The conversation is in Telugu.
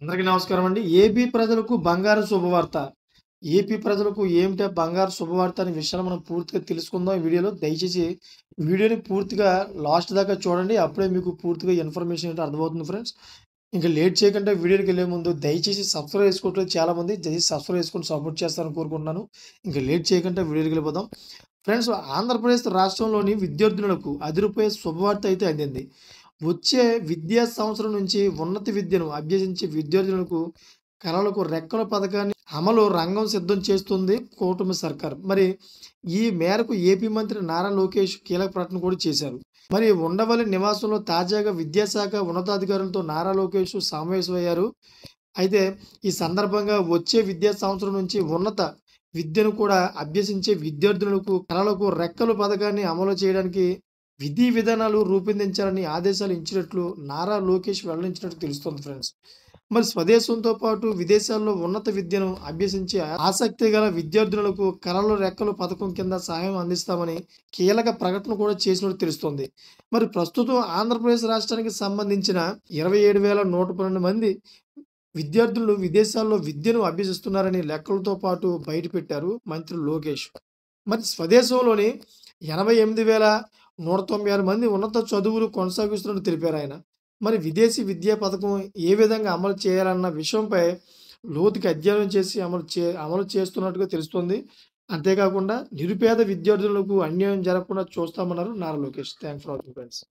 అందరికీ నమస్కారం అండి. ఏపీ ప్రజలకు బంగారు శుభవార్త. ఏపీ ప్రజలకు ఏమిటా బంగారు శుభవార్త అనే విషయాన్ని మనం పూర్తిగా తెలుసుకుందాం ఈ వీడియోలో. దయచేసి వీడియోని పూర్తిగా లాస్ట్ దాకా చూడండి. అప్పుడే మీకు పూర్తిగా ఇన్ఫర్మేషన్ ఏంటో అర్థమవుతుంది ఫ్రెండ్స్. ఇంక లేట్ చేయకుండా వీడియోలోకెళ్ళే ముందు దయచేసి సబ్స్క్రైబ్ చేసుకోవట్లేదు చాలామంది. దయచేసి సబ్స్క్రైబ్ చేసుకొని సపోర్ట్ చేస్తారని కోరుకుంటున్నాను. ఇంక లేట్ చేయకుండా వీడియోలోకెళ్ళిపోదాం. ఫ్రెండ్స్, ఆంధ్రప్రదేశ్ రాష్ట్రంలోని విద్యార్థినులకు అదిరిపోయే శుభవార్త అయితే అందింది. వచ్చే విద్యా సంవత్సరం నుంచి ఉన్నత విద్యను అభ్యసించే విద్యార్థులకు కళలకు రెక్కల పథకాన్ని అమలు రంగం సిద్ధం చేస్తుంది కూటమి సర్కార్. మరి ఈ మేరకు ఏపీ మంత్రి నారా లోకేష్ కీలక ప్రకటన కూడా చేశారు. మరి ఉండవల్లి నివాసంలో తాజాగా విద్యాశాఖ ఉన్నతాధికారులతో నారా లోకేష్ సమావేశమయ్యారు. అయితే ఈ సందర్భంగా వచ్చే విద్యా సంవత్సరం నుంచి ఉన్నత విద్యను కూడా అభ్యసించే విద్యార్థులకు కళలకు రెక్కలు పథకాన్ని అమలు చేయడానికి విధి విధానాలు రూపొందించాలని ఆదేశాలు ఇచ్చినట్లు నారా లోకేష్ వెల్లడించినట్టు తెలుస్తోంది ఫ్రెండ్స్. మరి స్వదేశంతో పాటు విదేశాల్లో ఉన్నత విద్యను అభ్యసించే ఆసక్తి గల విద్యార్థులకు కళలు రెక్కలు పథకం కింద సహాయం అందిస్తామని కీలక ప్రకటన కూడా చేసినట్టు తెలుస్తోంది. మరి ప్రస్తుతం ఆంధ్రప్రదేశ్ రాష్ట్రానికి సంబంధించిన 27,112 మంది విద్యార్థులు విదేశాల్లో విద్యను అభ్యసిస్తున్నారని లెక్కలతో పాటు బయటపెట్టారు మంత్రి లోకేష్. మరి స్వదేశంలోని 88,196 మంది ఉన్నత చదువులు కొనసాగిస్తున్నట్టు తెలిపారు ఆయన. మరి విదేశీ విద్యా పథకం ఏ విధంగా అమలు చేయాలన్న విషయంపై లోతుగా అధ్యయనం చేసి అమలు చేస్తున్నట్టుగా తెలుస్తుంది. అంతేకాకుండా నిరుపేద విద్యార్థులకు అన్యాయం జరగకుండా చూస్తామన్నారు Nara Lokesh. Thanks for watching friends.